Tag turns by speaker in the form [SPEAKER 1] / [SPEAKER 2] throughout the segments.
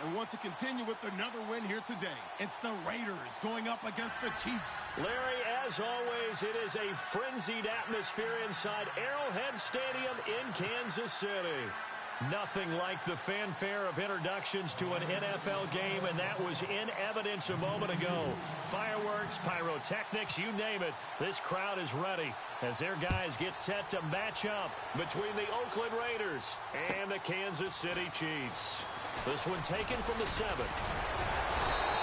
[SPEAKER 1] and want to continue with another win here today. It's the Raiders going up against the Chiefs.
[SPEAKER 2] Larry, as always, it is a frenzied atmosphere inside Arrowhead Stadium in Kansas City. Nothing like the fanfare of introductions to an NFL game, and that was in evidence a moment ago. Fireworks, pyrotechnics, you name it. This crowd is ready as their guys get set to match up between the Oakland Raiders and the Kansas City Chiefs. This one taken from the 7.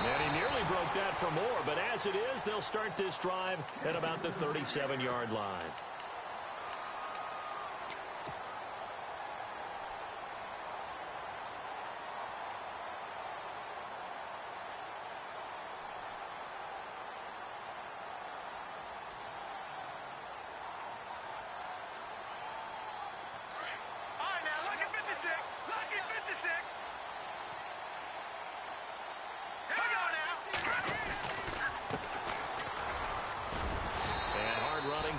[SPEAKER 2] And he nearly broke that for more, but as it is, they'll start this drive at about the 37-yard line.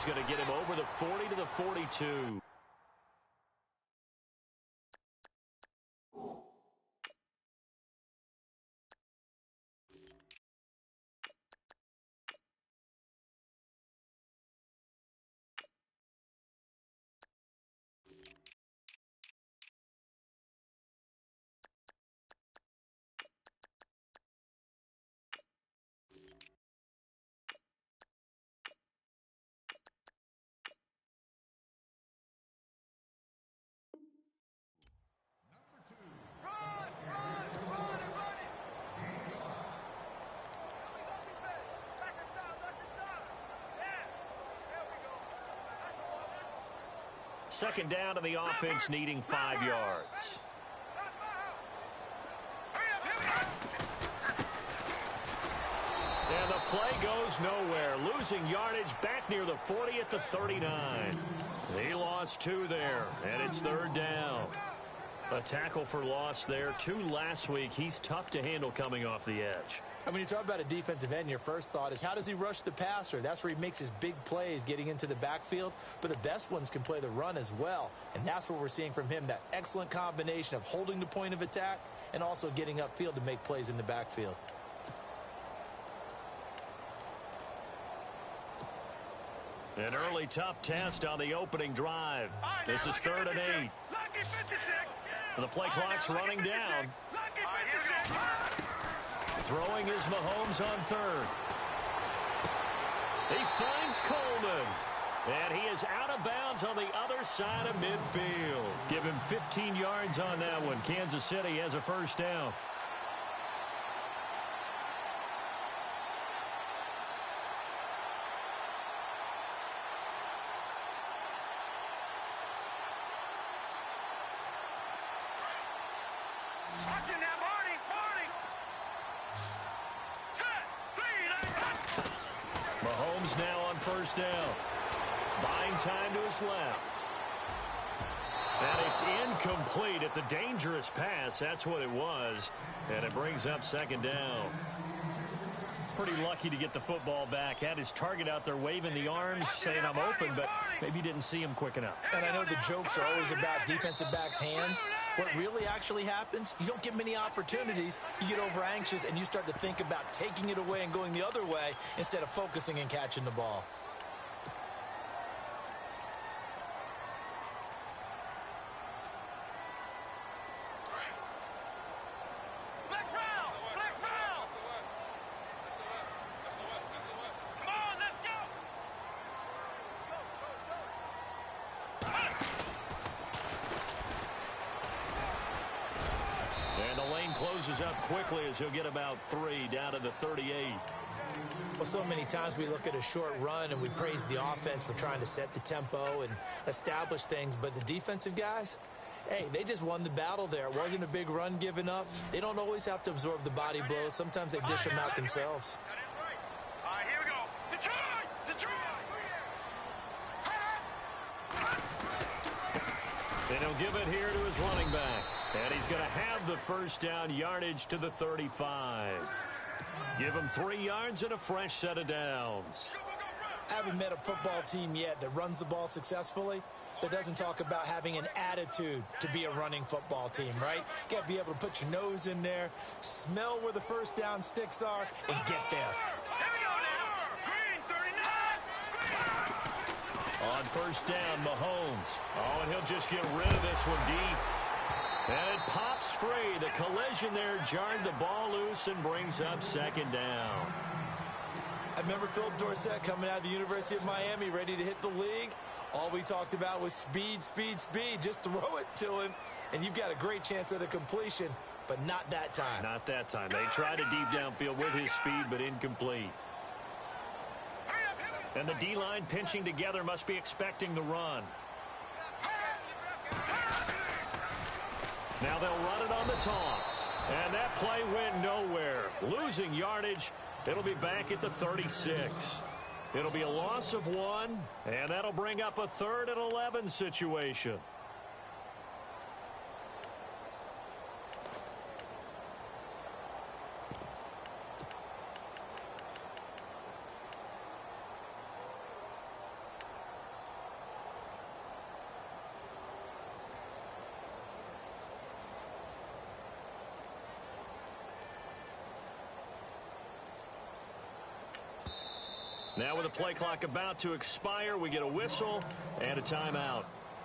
[SPEAKER 2] Going to get him over the 40 to the 42. Second down to the offense, needing 5 yards. And the play goes nowhere. Losing yardage back near the 40 at the 39. He lost 2 there, and it's third down. A tackle for loss there. 2 last week. He's tough to handle coming off the edge.
[SPEAKER 3] And when you talk about a defensive end, your first thought is, how does he rush the passer? That's where he makes his big plays, getting into the backfield. But the best ones can play the run as well. And that's what we're seeing from him, that excellent combination of holding the point of attack and also getting upfield to make plays in the backfield.
[SPEAKER 2] An early tough test on the opening drive. This is 3rd and 8. The play clock's running down. Throwing is Mahomes on 3rd. He finds Coleman. And he is out of bounds on the other side of midfield. Give him 15 yards on that one. Kansas City has a first down. Mahomes now on first down. Buying time to his left. And it's incomplete. It's a dangerous pass. That's what it was. And it brings up second down. Pretty lucky to get the football back. Had his target out there waving the arms, saying I'm open, but maybe didn't see him quick enough.
[SPEAKER 3] And I know the jokes are always about defensive backs' hands. What really actually happens, you don't get many opportunities. You get over anxious, and you start to think about taking it away and going the other way instead of focusing and catching the ball.
[SPEAKER 2] Closes up quickly as he'll get about 3 down to the 38.
[SPEAKER 3] Well, so many times we look at a short run and we praise the offense for trying to set the tempo and establish things, but the defensive guys, hey, they just won the battle there. It wasn't a big run given up. They don't always have to absorb the body blows. Sometimes they dish them out themselves.
[SPEAKER 4] All right, here we go. Detroit!
[SPEAKER 2] And he'll give it here to his running back. And he's going to have the first down, yardage to the 35. Give him 3 yards and a fresh set of downs.
[SPEAKER 3] I haven't met a football team yet that runs the ball successfully that doesn't talk about having an attitude to be a running football team, right? You got to be able to put your nose in there, smell where the first down sticks are, and get there.
[SPEAKER 4] Here we go now. Green 39.
[SPEAKER 2] On first down, Mahomes. Oh, and he'll just get rid of this one deep. And it pops free. The collision there jarred the ball loose and brings up second down.
[SPEAKER 3] I remember Philip Dorsett coming out of the University of Miami ready to hit the league. All we talked about was speed, speed, speed. Just throw it to him, and you've got a great chance at a completion, but not that time.
[SPEAKER 2] Not that time. They tried a deep downfield with his speed, but incomplete. And the D-line pinching together must be expecting the run. Now they'll run it on the toss. And that play went nowhere. Losing yardage. It'll be back at the 36. It'll be a loss of 1, and that'll bring up a 3rd and 11 situation. Now with the play clock about to expire, we get a whistle and a timeout.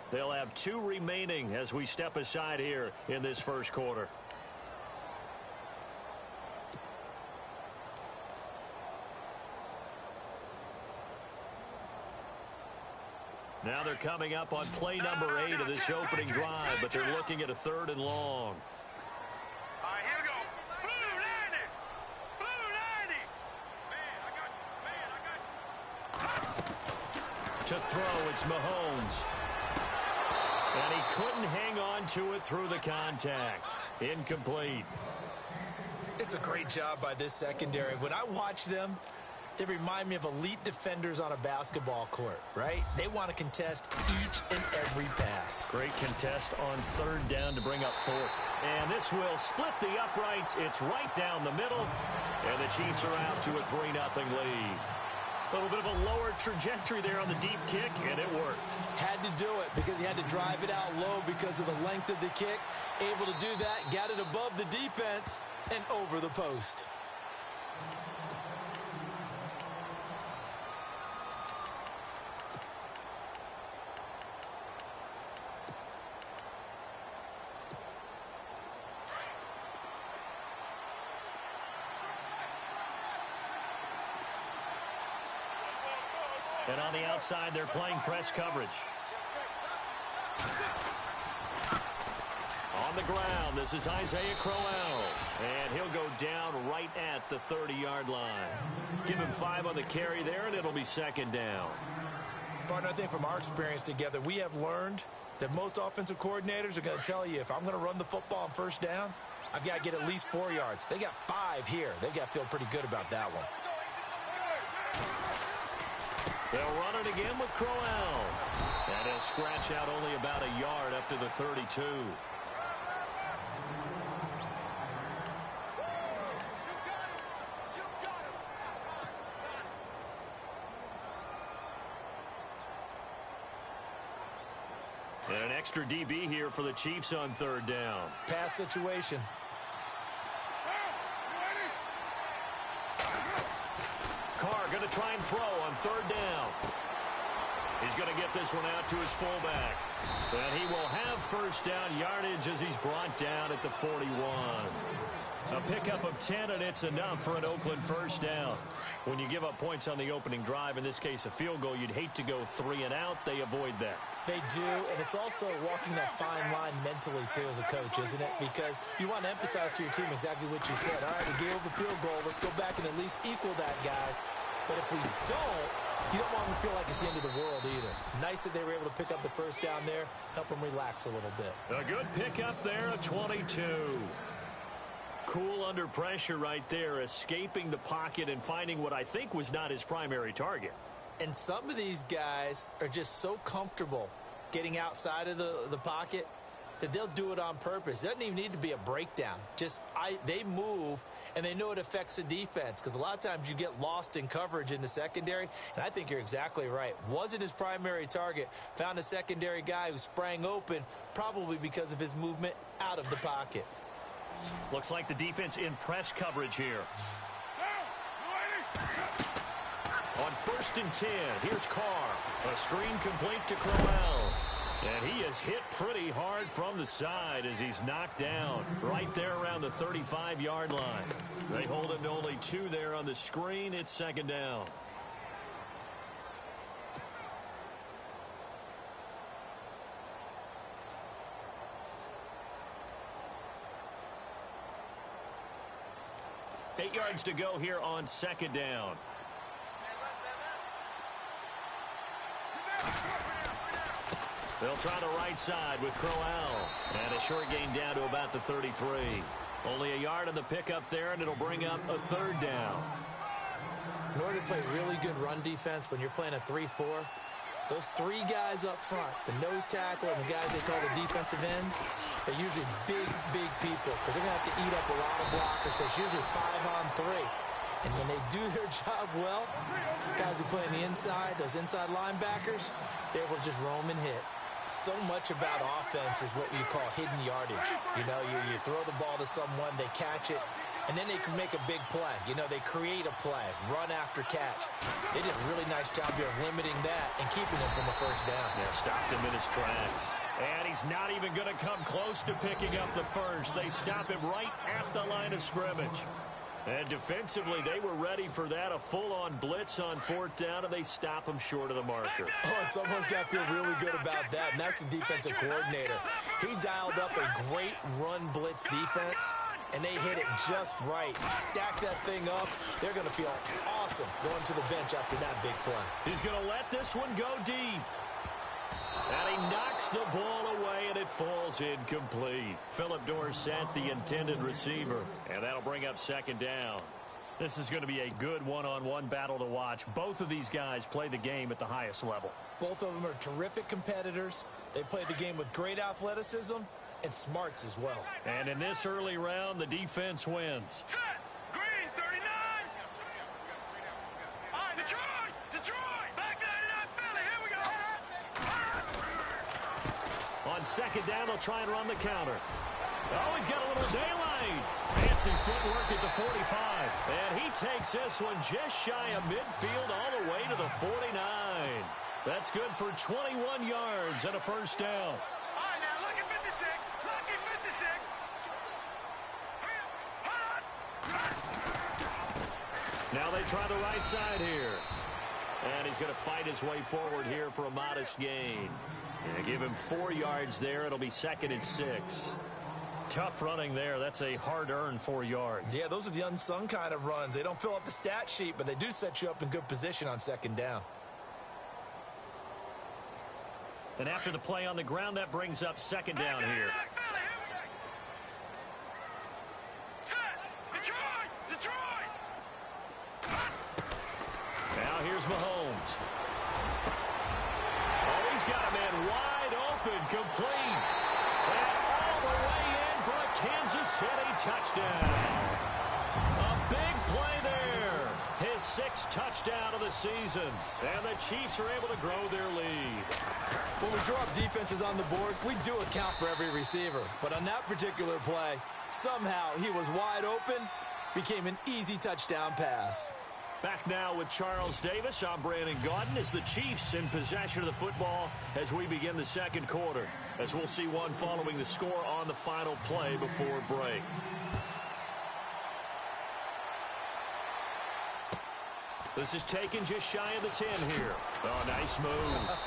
[SPEAKER 2] They'll have 2 remaining as we step aside here in this first quarter. Now they're coming up on play number 8 of this opening drive, but they're looking at a 3rd and long.
[SPEAKER 4] All right, here we go. Blue 90. Blue 90. Man, I got you. Man, I got you.
[SPEAKER 2] To throw, it's Mahomes. And he couldn't hang on to it through the contact. Incomplete.
[SPEAKER 3] It's a great job by this secondary. When I watch them, they remind me of elite defenders on a basketball court, right? They want to contest each and every pass.
[SPEAKER 2] Great contest on 3rd down to bring up 4th. And this will split the uprights. It's right down the middle. And the Chiefs are out to a 3-0 lead. A little bit of a lower trajectory there on the deep kick, and it worked.
[SPEAKER 3] Had to do it because he had to drive it out low because of the length of the kick. Able to do that, got it above the defense and over the post.
[SPEAKER 2] And on the outside, they're playing press coverage. On the ground, this is Isaiah Crowell. And he'll go down right at the 30-yard line. Give him 5 on the carry there, and it'll be 2nd down.
[SPEAKER 3] Partner, I think from our experience together, we have learned that most offensive coordinators are going to tell you, if I'm going to run the football on 1st down, I've got to get at least 4 yards. They got 5 here. They've got to feel pretty good about that one.
[SPEAKER 2] They'll run it again with Crowell. And he'll scratch out only about a yard up to the 32. And an extra DB here for the Chiefs on 3rd down.
[SPEAKER 3] Pass situation.
[SPEAKER 2] Carr going to try and throw on 3rd down. He's going to get this one out to his fullback. And he will have 1st down yardage as he's brought down at the 41. A pickup of 10, and it's enough for an Oakland 1st down. When you give up points on the opening drive, in this case a field goal, you'd hate to go 3 and out. They avoid that.
[SPEAKER 3] They do, and it's also walking that fine line mentally, too, as a coach, isn't it? Because you want to emphasize to your team exactly what you said. All right, we gave up a field goal. Let's go back and at least equal that, guys. But if we don't, you don't want them to feel like it's the end of the world either. Nice that they were able to pick up the 1st down there, help them relax a little bit.
[SPEAKER 2] A good pickup there, a 22. Cool under pressure right there, escaping the pocket and finding what I think was not his primary target.
[SPEAKER 3] And some of these guys are just so comfortable getting outside of the pocket that they'll do it on purpose. It doesn't even need to be a breakdown. Just they move, and they know it affects the defense because a lot of times you get lost in coverage in the secondary, and I think you're exactly right. Wasn't his primary target. Found a secondary guy who sprang open, probably because of his movement out of the pocket.
[SPEAKER 2] Looks like the defense in press coverage here. On 1st and 10, here's Carr. A screen complete to Crowell. And he is hit pretty hard from the side as he's knocked down right there around the 35-yard line. They hold him to only 2 there on the screen. It's 2nd down. Eight yards to go here on 2nd down. They'll try the right side with Crowell. And a short gain down to about the 33. Only a yard on the pickup there, and it'll bring up a 3rd down.
[SPEAKER 3] In order to play really good run defense when you're playing a 3-4, those 3 guys up front, the nose tackle and the guys they call the defensive ends, they're usually big people because they're going to have to eat up a lot of blockers because usually 5-on-3. And when they do their job well, guys who play on the inside, those inside linebackers, they're able to just roam and hit. So much about offense is what we call hidden yardage. You know, you throw the ball to someone, they catch it, and then they can make a big play. You know, they create a play, run after catch. They did a really nice job here of limiting that and keeping him from a 1st down.
[SPEAKER 2] Yeah, stopped him in his tracks. And he's not even going to come close to picking up the 1st. They stop him right at the line of scrimmage. And defensively, they were ready for that, a full-on blitz on 4th down, and they stop him short of the marker.
[SPEAKER 3] Oh, and someone's got to feel really good about that, and that's the defensive coordinator. He dialed up a great run blitz defense, and they hit it just right. Stack that thing up. They're going to feel awesome going to the bench after that big play.
[SPEAKER 2] He's going to let this one go deep. And he knocks the ball away, and it falls incomplete. Philip Dorsett, the intended receiver. And that'll bring up 2nd down. This is going to be a good one-on-one battle to watch. Both of these guys play the game at the highest level.
[SPEAKER 3] Both of them are terrific competitors. They play the game with great athleticism and smarts as well.
[SPEAKER 2] And in this early round, the defense wins.
[SPEAKER 4] Set! Green, 39! All right, Detroit! Back 99, Philly, here we go!
[SPEAKER 2] On 2nd down, they'll try and run the counter. Oh, he's got a little daylight. Fancy footwork at the 45. And he takes this one just shy of midfield all the way to the 49. That's good for 21 yards and a 1st down.
[SPEAKER 4] All right, now look at 56. Look at 56.
[SPEAKER 2] Now they try the right side here. And he's going to fight his way forward here for a modest gain. And give him 4 yards there. It'll be 2nd and 6. Tough running there. That's a hard-earned 4 yards.
[SPEAKER 3] Yeah, those are the unsung kind of runs. They don't fill up the stat sheet, but they do set you up in good position on 2nd down.
[SPEAKER 2] And after the play on the ground, that brings up 2nd down here. Now here's Mahomes. Oh, he's got a man wide open, complete. And all the way in for a Kansas City touchdown. A big play there. His 6th touchdown of the season. And the Chiefs are able to grow their lead.
[SPEAKER 3] When we draw up defenses on the board, we do account for every receiver. But on that particular play, somehow he was wide open, became an easy touchdown pass.
[SPEAKER 2] Back now with Charles Davis. I'm Brandon Gaudin as the Chiefs in possession of the football as we begin the 2nd quarter. As we'll see one following the score on the final play before break. This is taken just shy of the 10 here. Oh, nice move.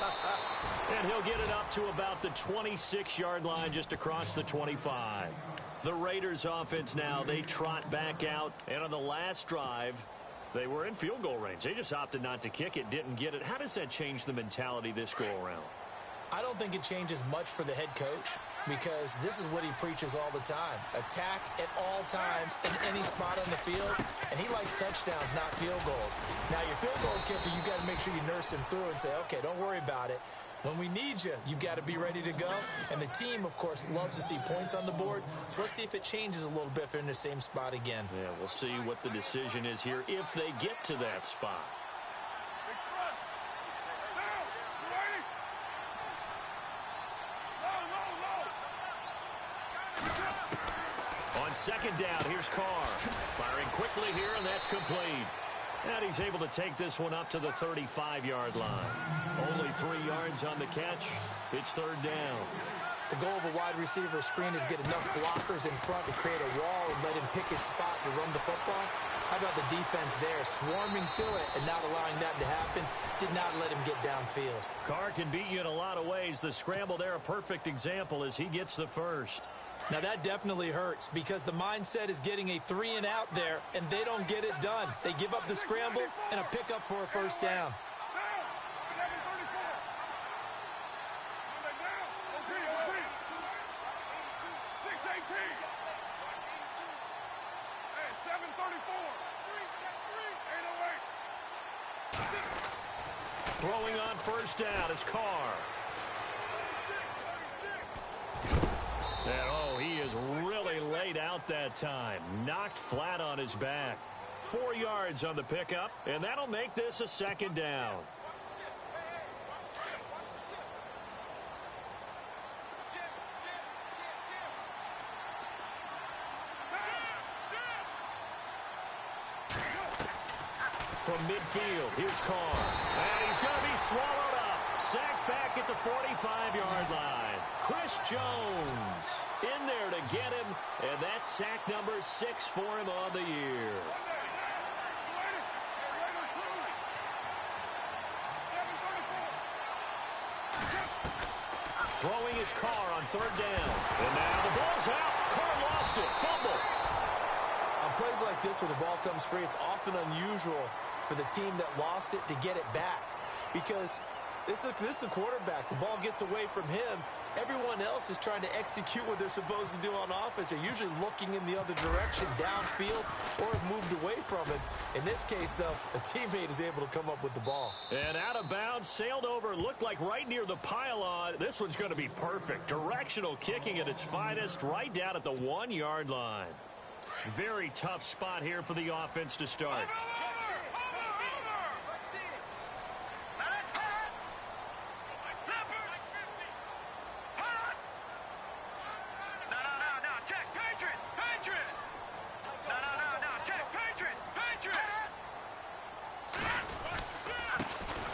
[SPEAKER 2] And he'll get it up to about the 26-yard line just across the 25. The Raiders offense now, they trot back out. And on the last drive, they were in field goal range. They just opted not to kick it, didn't get it. How does that change the mentality this go-around?
[SPEAKER 3] I don't think it changes much for the head coach because this is what he preaches all the time. Attack at all times in any spot on the field, and he likes touchdowns, not field goals. Now, your field goal kicker, you got to make sure you nurse him through and say, okay, don't worry about it. When we need you, you've got to be ready to go. And the team, of course, loves to see points on the board. So let's see if it changes a little bit if they're in the same spot again.
[SPEAKER 2] Yeah, we'll see what the decision is here if they get to that spot. On second down, here's Carr. Firing quickly here, and that's complete. And he's able to take this one up to the 35-yard line. Only 3 yards on the catch. It's third down.
[SPEAKER 3] The goal of a wide receiver screen is get enough blockers in front to create a wall and let him pick his spot to run the football. How about the defense there, swarming to it and not allowing that to happen? Did not let him get downfield.
[SPEAKER 2] Carr can beat you in a lot of ways. The scramble there, a perfect example as he gets the first.
[SPEAKER 3] Now that definitely hurts because the mindset is getting a 3-and-out there, and they don't get it done. They give up the scramble and a pickup for a first down.
[SPEAKER 2] Throwing on first down is Carr. And, oh, he is really laid out that time. Knocked flat on his back. 4 yards on the pickup, and that'll make this a second down. From midfield, here's Carr. And he's going to be swallowed up. Sacked back at the 45-yard line. Chris Jones in there to get him, and that's sack number 6 for him on the year. Throwing his Carr on third down. And now the ball's out. Carr lost it. Fumble.
[SPEAKER 3] On plays like this where the ball comes free, it's often unusual for the team that lost it to get it back because this is the quarterback. The ball gets away from him. Everyone else is trying to execute what they're supposed to do on offense. They're usually looking in the other direction, downfield, or have moved away from it. In this case, though, a teammate is able to come up with the ball.
[SPEAKER 2] And out of bounds, sailed over, looked like right near the pylon. This one's going to be perfect. Directional kicking at its finest, right down at the 1-yard line. Very tough spot here for the offense to start.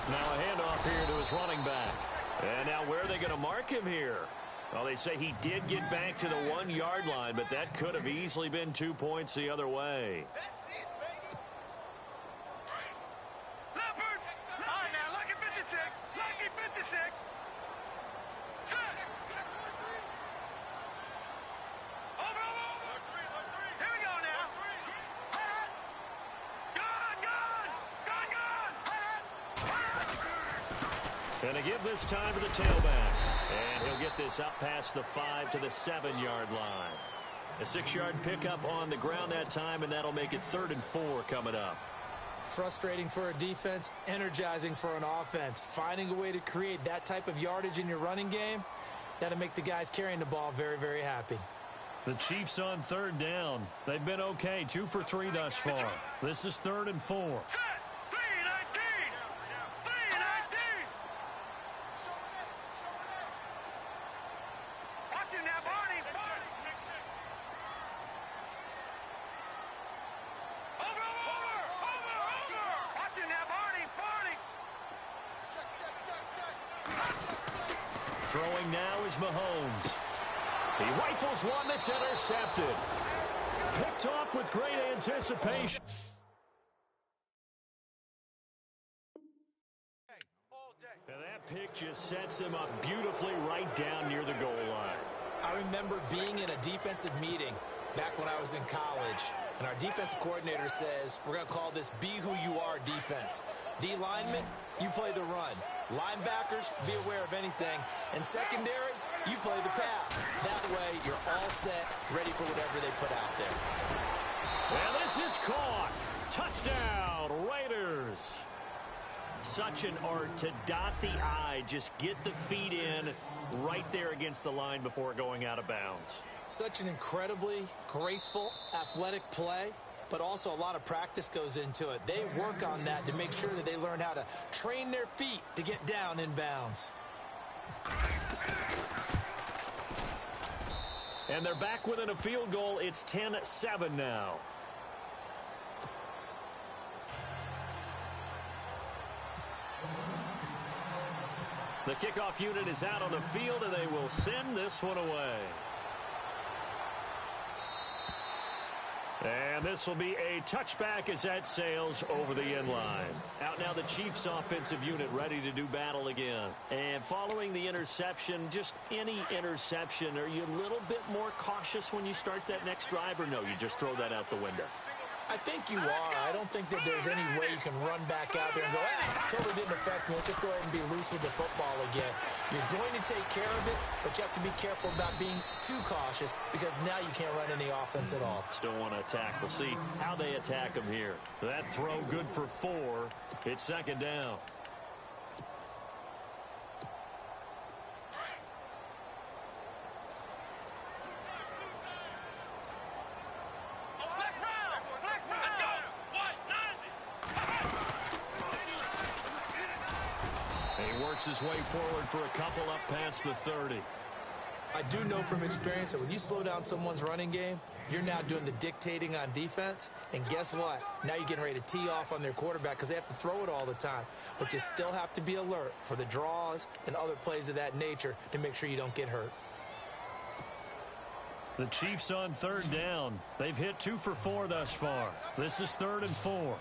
[SPEAKER 2] Now a handoff here to his running back. And now where are they going to mark him here? Well, they say he did get back to the 1-yard line, but that could have easily been 2 points the other way.
[SPEAKER 4] Leopard! All right, now, lucky 56. Lucky 56. Set. Over. Here we go now. Gone.
[SPEAKER 2] And to give this time to the tailback. And he'll get this up past the 5 to the 7-yard line. A 6-yard pickup on the ground that time, and that'll make it 3rd and 4 coming up.
[SPEAKER 3] Frustrating for a defense, energizing for an offense. Finding a way to create that type of yardage in your running game, that'll make the guys carrying the ball very, very happy.
[SPEAKER 2] The Chiefs on 3rd down. They've been okay, 2 for 3 thus far. This is 3rd and 4.
[SPEAKER 4] Set. 3-19. 3-19. Watch him now, Barney. Over. Watch him now, Barney.
[SPEAKER 2] Throwing now is Mahomes. He rifles one that's intercepted. Picked off with great anticipation. And that pick just sets him up beautifully right down near the goal line.
[SPEAKER 3] I remember being in a defensive meeting back when I was in college, and our defensive coordinator says, we're going to call this Be Who You Are defense. D linemen, you play the run. Linebackers, be aware of anything. And secondary, you play the pass. That way, you're all set, ready for whatever they put out there.
[SPEAKER 2] Well, this is caught. Touchdown, Raiders. Such an art to dot the I, just get the feet in right there against the line before going out of bounds.
[SPEAKER 3] Such an incredibly graceful, athletic play, but also a lot of practice goes into it. They work on that to make sure that they learn how to train their feet to get down in bounds.
[SPEAKER 2] And they're back within a field goal. It's 10-7 now. The kickoff unit is out on the field, and they will send this one away. And this will be a touchback as that sails over the end line. Out now the Chiefs offensive unit ready to do battle again. And following the interception, just any interception, are you a little bit more cautious when you start that next drive, or no, you just throw that out the window?
[SPEAKER 3] I think you are. I don't think that there's any way you can run back out there and go, totally didn't affect me. Let's just go ahead and be loose with the football again. You're going to take care of it, but you have to be careful about being too cautious because now you can't run any offense at all.
[SPEAKER 2] Still want to attack. We'll see how they attack them here. That throw good for 4. It's second down. His way forward for a couple up past the 30.
[SPEAKER 3] I do know from experience that when you slow down someone's running game, you're now doing the dictating on defense. And guess what? Now you're getting ready to tee off on their quarterback because they have to throw it all the time. But you still have to be alert for the draws and other plays of that nature to make sure you don't get hurt.
[SPEAKER 2] The Chiefs on third down. They've hit 2 for 4 thus far. This is 3rd and 4.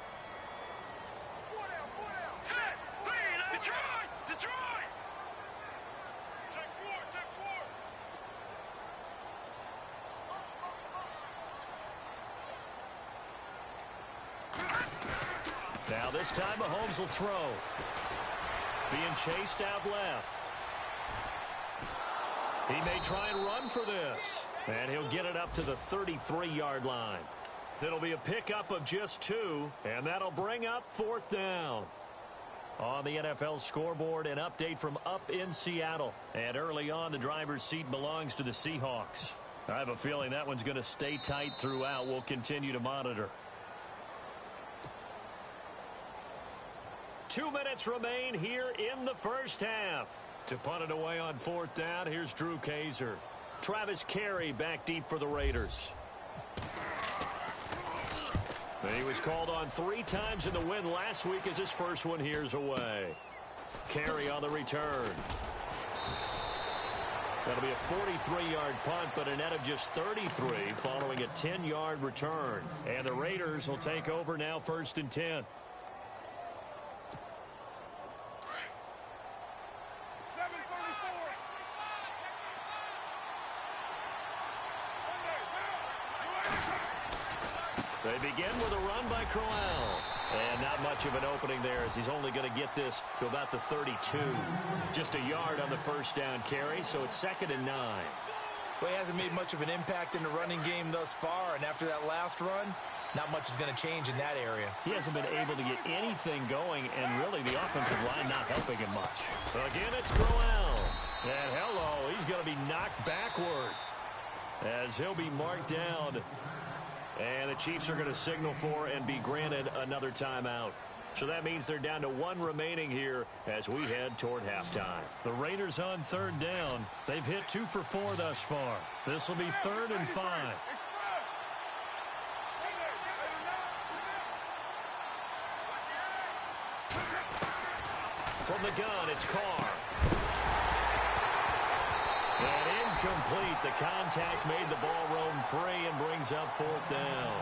[SPEAKER 2] Now this time Mahomes will throw. Being chased out left. He may try and run for this. And he'll get it up to the 33-yard line. It'll be a pickup of just 2, and that'll bring up 4th down. On the NFL scoreboard, an update from up in Seattle. And early on, the driver's seat belongs to the Seahawks. I have a feeling that one's going to stay tight throughout. We'll continue to monitor. 2 minutes remain here in the first half. To punt it away on 4th down, here's Drew Kaiser. Travis Carey back deep for the Raiders. He was called on 3 times in the win last week as his first one here's away. Carey on the return. That'll be a 43-yard punt, but a net of just 33 following a 10-yard return. And the Raiders will take over now 1st and 10. They begin with a run by Crowell. And not much of an opening there as he's only going to get this to about the 32. Just a yard on the first down carry, so it's 2nd and 9.
[SPEAKER 3] Well, he hasn't made much of an impact in the running game thus far, and after that last run, not much is going to change in that area.
[SPEAKER 2] He hasn't been able to get anything going, and really the offensive line not helping him much. Again, it's Crowell. And hello, he's going to be knocked backward as he'll be marked down. And the Chiefs are going to signal for and be granted another timeout. So that means they're down to 1 remaining here as we head toward halftime. The Raiders on 3rd down. They've hit 2 for 4 thus far. This will be 3rd and 5. From the gun, it's Carr. And incomplete. The contact made the ball roam free and brings up 4th down.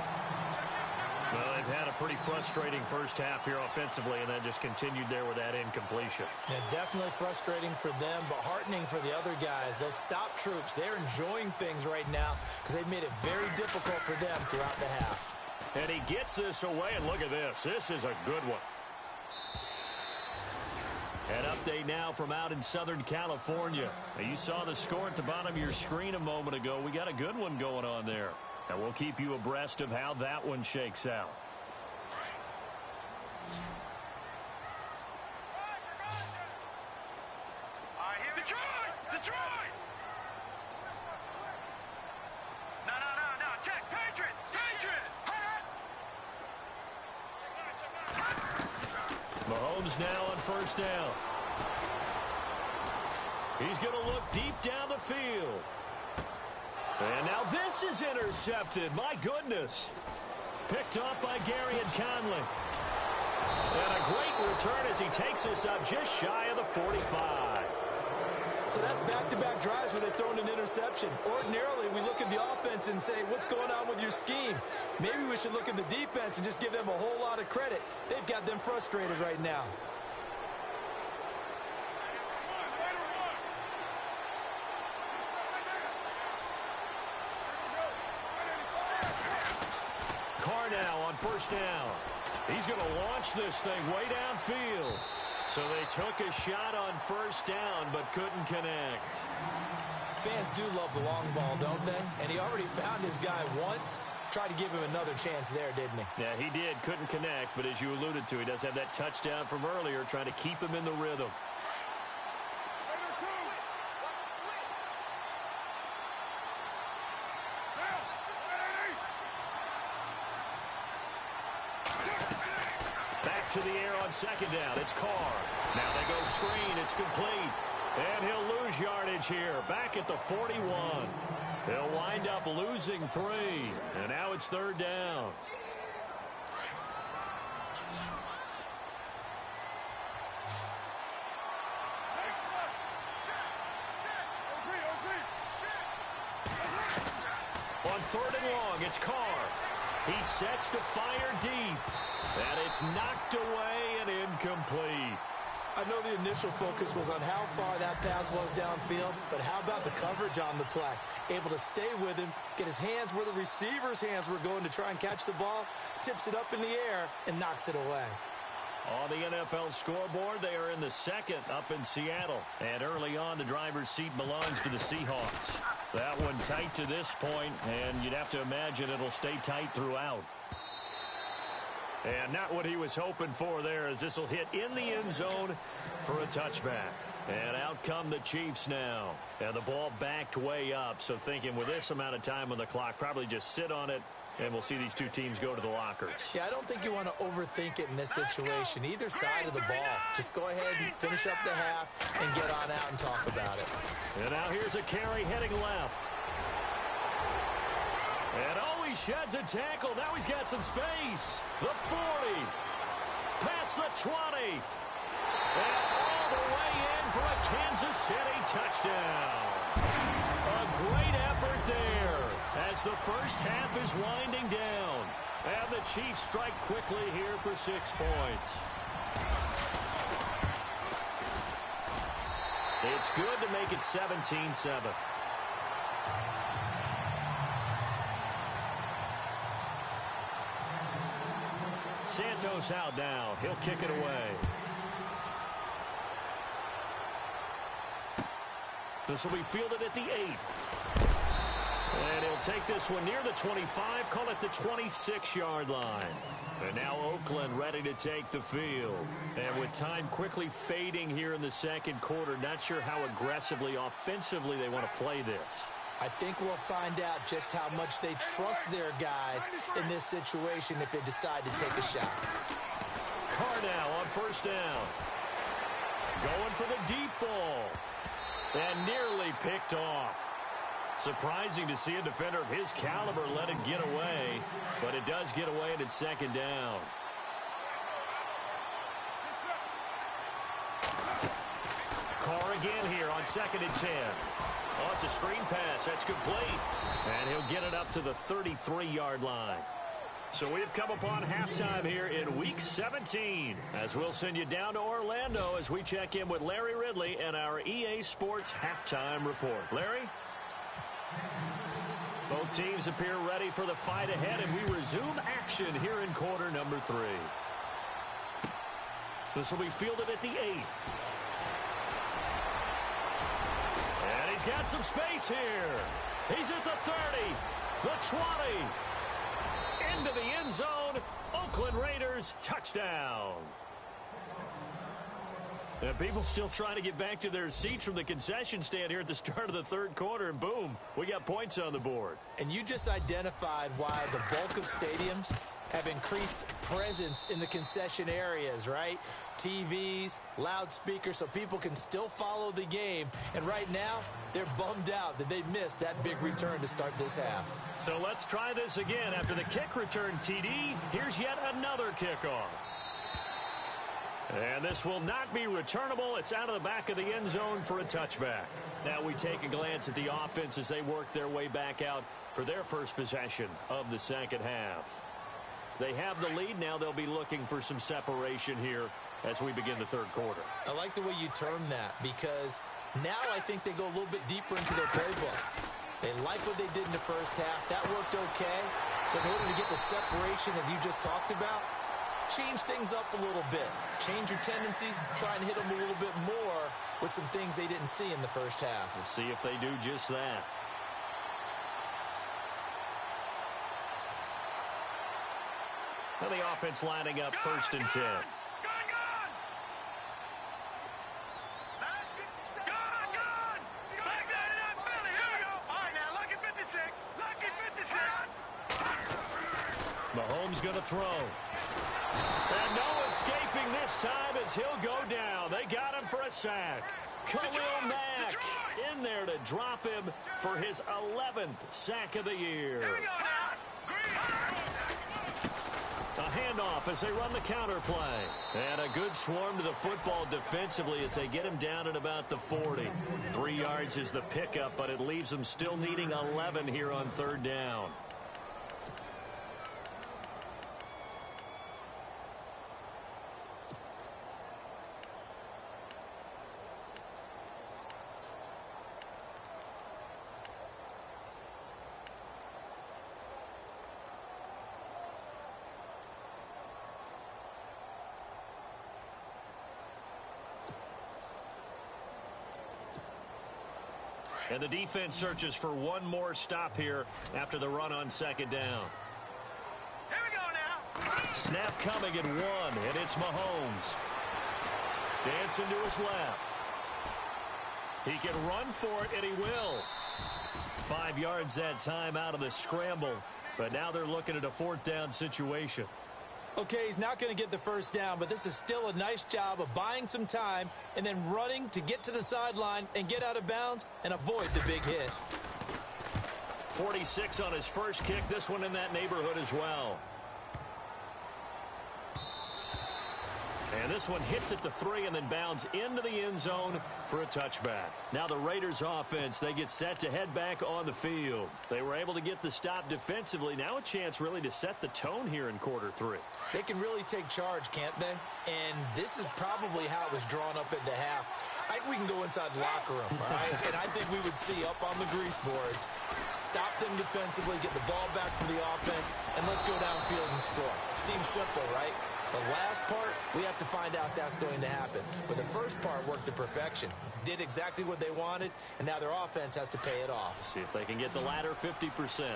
[SPEAKER 2] Well, they've had a pretty frustrating first half here offensively, and then just continued there with that incompletion.
[SPEAKER 3] Yeah, definitely frustrating for them, but heartening for the other guys. Those stop troops, they're enjoying things right now because they've made it very difficult for them throughout the half.
[SPEAKER 2] And he gets this away, and look at this. This is a good one. An update now from out in Southern California. Now, you saw the score at the bottom of your screen a moment ago. We got a good one going on there. And we'll keep you abreast of how that one shakes out.
[SPEAKER 4] Detroit! No. Check. Patriot!
[SPEAKER 2] Mahomes now on first down. He's going to look deep down the field. And now this is intercepted. My goodness. Picked off by Gary and Conley. And a great return as he takes us up just shy of the 45.
[SPEAKER 3] So that's back-to-back drives where they've thrown an interception. Ordinarily, we look at the offense and say, what's going on with your scheme? Maybe we should look at the defense and just give them a whole lot of credit. They've got them frustrated right now.
[SPEAKER 2] Carr now on first down. He's going to launch this thing way downfield. So they took a shot on first down, but couldn't connect.
[SPEAKER 3] Fans do love the long ball, don't they? And he already found his guy once. Tried to give him another chance there, didn't he?
[SPEAKER 2] Yeah, he did. Couldn't connect, but as you alluded to, he does have that touchdown from earlier, trying to keep him in the rhythm. To the air on second down. It's Carr. Now they go screen. It's complete. And he'll lose yardage here. Back at the 41. He'll wind up losing 3. And now it's third down. On third and long, it's Carr. He sets to fire deep. And it's knocked away and incomplete.
[SPEAKER 3] I know the initial focus was on how far that pass was downfield, but how about the coverage on the play? Able to stay with him, get his hands where the receiver's hands were going to try and catch the ball, tips it up in the air, and knocks it away.
[SPEAKER 2] On the NFL scoreboard, they are in the second up in Seattle. And early on, the driver's seat belongs to the Seahawks. That one tight to this point, and you'd have to imagine it'll stay tight throughout. And not what he was hoping for there, as this will hit in the end zone for a touchback. And out come the Chiefs now. And the ball backed way up, so thinking with this amount of time on the clock, probably just sit on it, and we'll see these two teams go to the lockers.
[SPEAKER 3] Yeah, I don't think you want to overthink it in this situation. Either side of the ball. Just go ahead and finish up the half and get on out and talk about it.
[SPEAKER 2] And now here's a carry heading left. And oh, he sheds a tackle. Now he's got some space. The 40. Past the 20. And all the way in for a Kansas City touchdown. A great effort there as the first half is winding down. And the Chiefs strike quickly here for 6 points. It's good to make it 17-7. Santos out now. He'll kick it away. This will be fielded at the 8. And he'll take this one near the 25, call it the 26-yard line. And now Oakland ready to take the field. And with time quickly fading here in the second quarter, not sure how aggressively, offensively they want to play this.
[SPEAKER 3] I think we'll find out just how much they trust their guys in this situation if they decide to take a shot.
[SPEAKER 2] Carr now on first down. Going for the deep ball. And nearly picked off. Surprising to see a defender of his caliber let it get away, but it does get away and it's second down. Carr again here on 2nd and 10. Oh, it's a screen pass. That's complete. And he'll get it up to the 33-yard line. So we've come upon halftime here in Week 17, as we'll send you down to Orlando as we check in with Larry Ridley and our EA Sports Halftime Report. Larry? Both teams appear ready for the fight ahead, and we resume action here in quarter number 3. This will be fielded at the 8. And he's got some space here. He's at the 30, the 20. Into the end zone. Oakland Raiders touchdown. And people still trying to get back to their seats from the concession stand here at the start of the third quarter, and boom, we got points on the board.
[SPEAKER 3] And you just identified why the bulk of stadiums have increased presence in the concession areas, right? TVs, loudspeakers, so people can still follow the game. And right now, they're bummed out that they missed that big return to start this half.
[SPEAKER 2] So let's try this again. After the kick return TD, here's yet another kickoff. And this will not be returnable. It's out of the back of the end zone for a touchback. Now we take a glance at the offense as they work their way back out for their first possession of the second half. They have the lead. Now they'll be looking for some separation here as we begin the third quarter.
[SPEAKER 3] I like the way you term that, because now I think they go a little bit deeper into their playbook. They like what they did in the first half. That worked okay. But in order to get the separation that you just talked about, change things up a little bit. Change your tendencies, try and hit them a little bit more with some things they didn't see in the first half.
[SPEAKER 2] We'll see if they do just that. And the offense lining up first and 10. Mahomes going to throw. And no escaping this time as he'll go down. They got him for a sack. Khalil Mack in there to drop him for his 11th sack of the year. A handoff as they run the counter play. And a good swarm to the football defensively as they get him down at about the 40. 3 yards is the pickup, but it leaves them still needing 11 here on third down. And the defense searches for one more stop here after the run on second down.
[SPEAKER 4] Here we go now.
[SPEAKER 2] Snap coming at 1, and it's Mahomes. Dancing to his left. He can run for it, and he will. 5 yards that time out of the scramble, but now they're looking at a fourth down situation.
[SPEAKER 3] Okay, he's not going to get the first down, but this is still a nice job of buying some time and then running to get to the sideline and get out of bounds and avoid the big hit.
[SPEAKER 2] 46 on his first kick, this one in that neighborhood as well. And this one hits at the 3 and then bounds into the end zone for a touchback. Now the Raiders offense, they get set to head back on the field. They were able to get the stop defensively. Now a chance really to set the tone here in quarter 3.
[SPEAKER 3] They can really take charge, can't they? And this is probably how it was drawn up at the half. I think we can go inside the locker room, all right? And I think we would see up on the grease boards, stop them defensively, get the ball back for the offense, and let's go downfield and score. Seems simple, right? The last part, we have to find out that's going to happen. But the first part worked to perfection. Did exactly what they wanted, and now their offense has to pay it off.
[SPEAKER 2] See if they can get the latter 50%.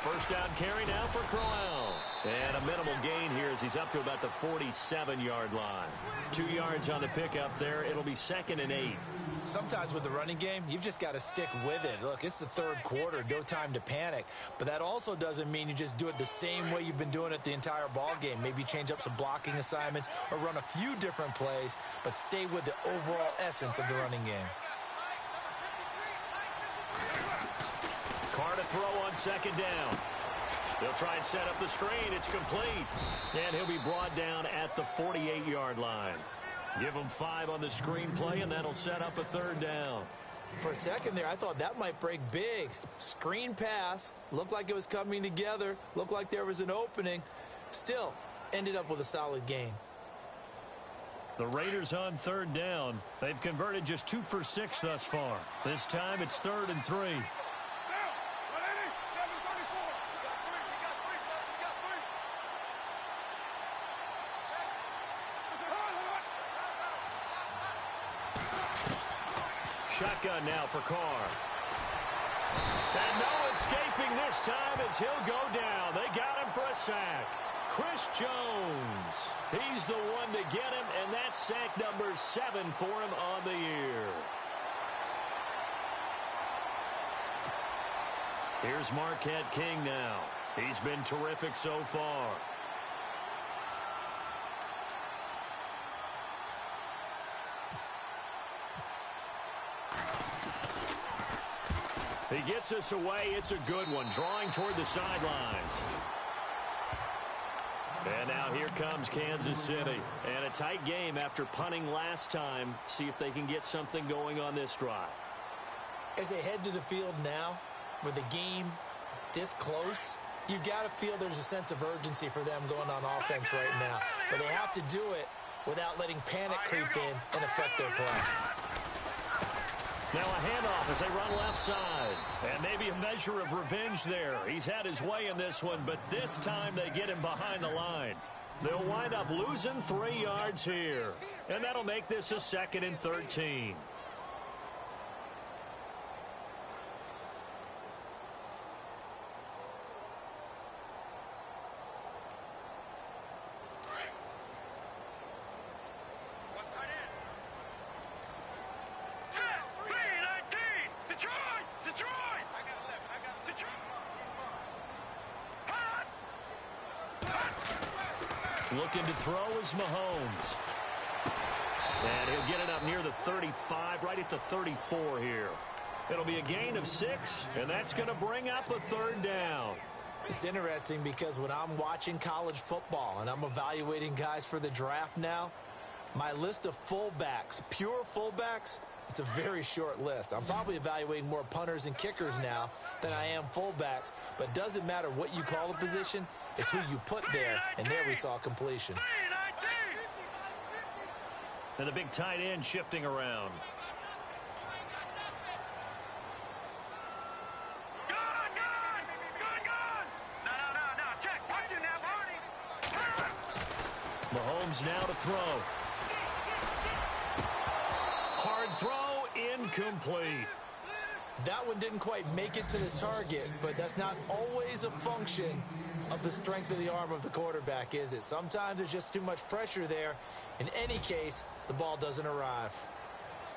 [SPEAKER 2] First down carry now for Crowell. And a minimal gain here as he's up to about the 47-yard line. 2 yards on the pickup there. It'll be 2nd and 8.
[SPEAKER 3] Sometimes with the running game, you've just got to stick with it. Look, it's the third quarter, no time to panic. But that also doesn't mean you just do it the same way you've been doing it the entire ball game. Maybe change up some blocking assignments or run a few different plays, but stay with the overall essence of the running game.
[SPEAKER 2] Carr to throw on second down. They'll try and set up the screen. It's complete. And he'll be brought down at the 48-yard line. Give him 5 on the screen play, and that'll set up a third down.
[SPEAKER 3] For a second there, I thought that might break big. Screen pass. Looked like it was coming together. Looked like there was an opening. Still, ended up with a solid gain.
[SPEAKER 2] The Raiders on third down. They've converted just 2 for 6 thus far. This time it's 3rd and 3. shotgun now for Carr. And no escaping this time as he'll go down. They got him for a sack. Chris Jones. He's the one to get him, and that's sack number 7 for him on the year. Here's Marquette King now. He's been terrific so far. He gets us away. It's a good one, drawing toward the sidelines. And now here comes Kansas City. And a tight game after punting last time. See if they can get something going on this drive.
[SPEAKER 3] As they head to the field now, with the game this close, you've got to feel there's a sense of urgency for them going on offense right now. But they have to do it without letting panic creep in and affect their play.
[SPEAKER 2] Now a handoff as they run left side. And maybe a measure of revenge there. He's had his way in this one, but this time they get him behind the line. They'll wind up losing 3 yards here. And that'll make this a 2nd and 13. Looking to throw is Mahomes. And he'll get it up near the 35, right at the 34 here. It'll be a gain of 6, and that's going to bring up a 3rd down.
[SPEAKER 3] It's interesting because when I'm watching college football and I'm evaluating guys for the draft now, my list of fullbacks, pure fullbacks, it's a very short list. I'm probably evaluating more punters and kickers now than I am fullbacks, but it doesn't matter what you call the position, it's who you put there, and there we saw completion.
[SPEAKER 2] And the big tight end shifting around. Mahomes now to throw. Hard throw, incomplete.
[SPEAKER 3] That one didn't quite make it to the target, but that's not always a function of the strength of the arm of the quarterback, is it? Sometimes there's just too much pressure there. In any case, the ball doesn't arrive.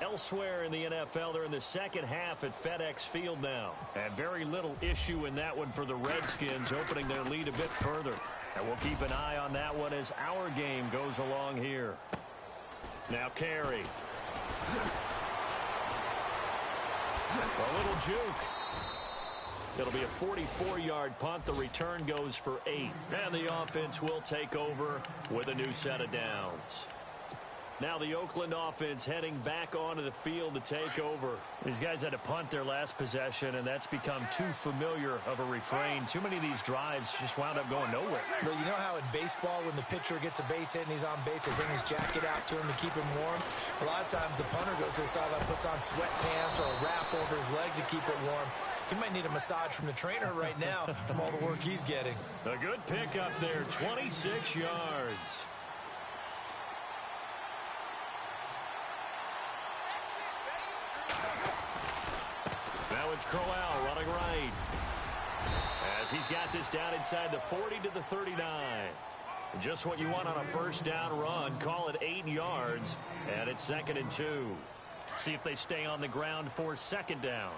[SPEAKER 2] Elsewhere in the NFL, they're in the second half at FedEx Field now. And very little issue in that one for the Redskins, opening their lead a bit further. And we'll keep an eye on that one as our game goes along here. Now Carey. A little juke. It'll be a 44-yard punt. The return goes for 8. And the offense will take over with a new set of downs. Now the Oakland offense heading back onto the field to take over. These guys had to punt their last possession, and that's become too familiar of a refrain. Too many of these drives just wound up going nowhere.
[SPEAKER 3] But you know how in baseball, when the pitcher gets a base hit and he's on base, they bring his jacket out to him to keep him warm? A lot of times the punter goes to the sideline, puts on sweatpants or a wrap over his leg to keep it warm. He might need a massage from the trainer right now from all the work he's getting.
[SPEAKER 2] A good pickup there, 26 yards. It's Crowell running right as he's got this down inside the 40 to the 39. Just what you want on a first down run. Call it 8 yards, and it's 2nd and 2. See if they stay on the ground for 2nd down.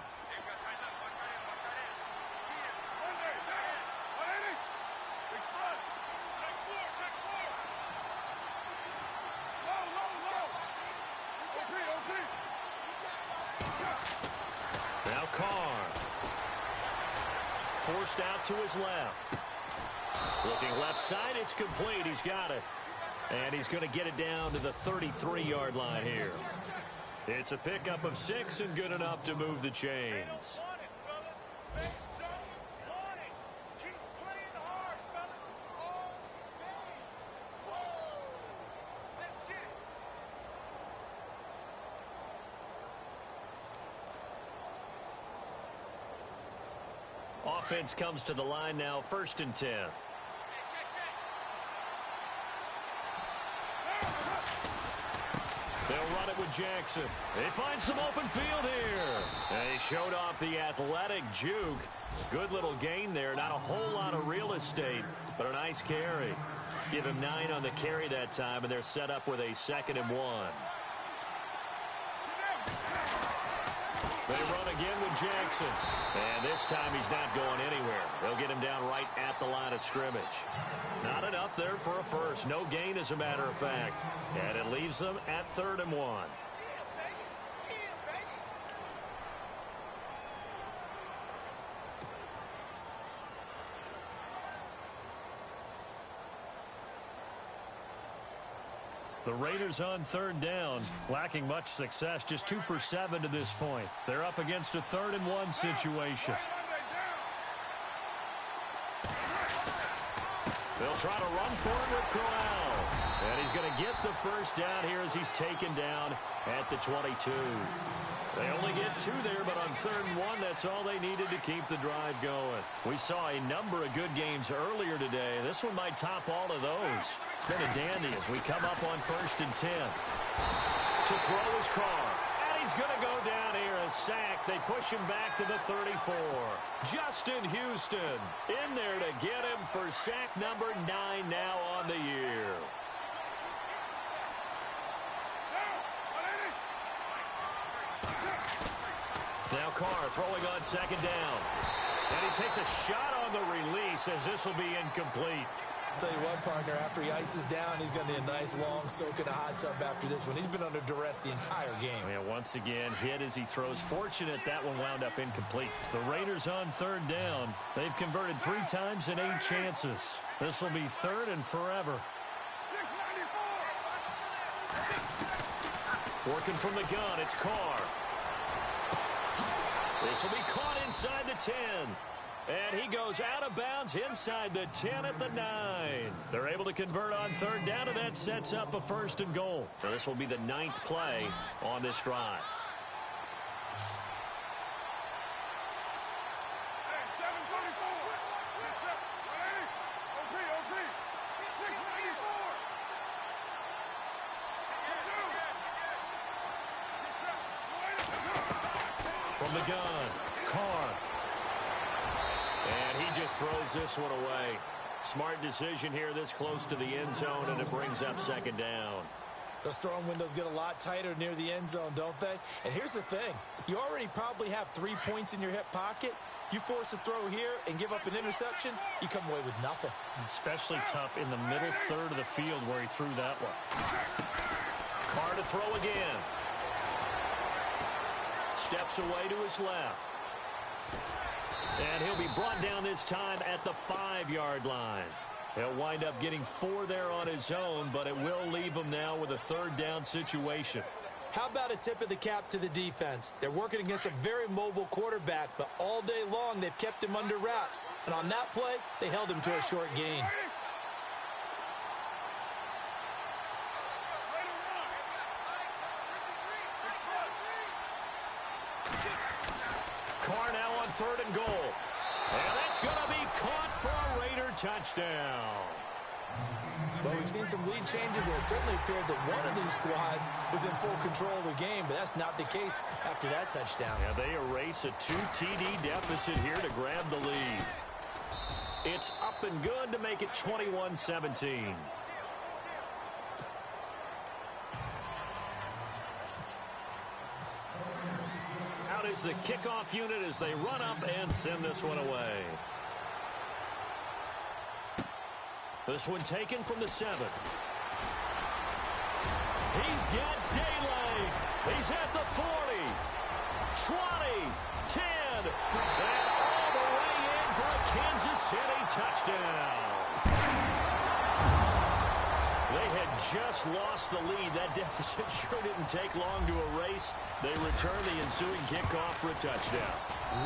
[SPEAKER 2] Forced out to his left. Looking left side, it's complete. He's got it. And he's going to get it down to the 33-yard line here. It's a pickup of 6 and good enough to move the chains. Offense comes to the line now, 1st and 10. They'll run it with with Jackson. They find some open field here. They showed off the athletic juke. Good little gain there. Not a whole lot of real estate, but a nice carry. Give him 9 on the carry that time, and they're set up with a 2nd and 1. They run again with Jackson. And this time he's not going anywhere. They'll get him down right at the line of scrimmage. Not enough there for a first. No gain, as a matter of fact. And it leaves them at 3rd and 1. The Raiders on 3rd down, lacking much success, just 2 for 7 to this point. They're up against a 3rd and 1 situation. They'll try to run for it with Crowell. And he's going to get the first down here as he's taken down at the 22. They only get 2 there, but on 3rd and 1, that's all they needed to keep the drive going. We saw a number of good games earlier today. This one might top all of those. It's been a dandy as we come up on 1st and 10. To throw his car. And he's going to go down here, a sack. They push him back to the 34. Justin Houston in there to get him for sack number 9 now on the year. Now Carr throwing on 2nd down. And he takes a shot on the release as this will be incomplete.
[SPEAKER 3] I'll tell you what, partner, after he ices down, he's going to need a nice long soak in a hot tub after this one. He's been under duress the entire game.
[SPEAKER 2] Yeah, once again, hit as he throws. Fortunate that one wound up incomplete. The Raiders on 3rd down. They've converted 3 times in 8 chances. This will be 3rd and forever. Working from the gun, it's Carr. This will be caught inside the 10. And he goes out of bounds inside the 10 at the 9. They're able to convert on 3rd down, and that sets up a 1st and goal. So this will be the 9th play on this drive. From the gun, Carr. And he just throws this one away. Smart decision here this close to the end zone, and it brings up 2nd down.
[SPEAKER 3] Those throwing windows get a lot tighter near the end zone, don't they? And here's the thing. You already probably have 3 points in your hip pocket. You force a throw here and give up an interception, you come away with nothing.
[SPEAKER 2] Especially tough in the middle 3rd of the field where he threw that one. Carr to throw again. Steps away to his left. And he'll be brought down this time at the 5-yard line. He'll wind up getting 4 there on his own, but it will leave him now with a 3rd down situation.
[SPEAKER 3] How about a tip of the cap to the defense? They're working against a very mobile quarterback, but all day long they've kept him under wraps. And on that play, they held him to a short gain.
[SPEAKER 2] Carr now on 3rd and goal. And that's going to be caught for a Raider touchdown.
[SPEAKER 3] Well, we've seen some lead changes, and it certainly appeared that one of these squads was in full control of the game, but that's not the case after that touchdown.
[SPEAKER 2] Yeah, they erase a 2 TD deficit here to grab the lead. It's up and good to make it 21-17. Out is the kickoff unit as they run up and send this one away. This one taken from the 7. He's got daylight. He's at the 40, 20, 10, and all the way in for a Kansas City touchdown. They had just lost the lead. That deficit sure didn't take long to erase. They return the ensuing kickoff for a touchdown.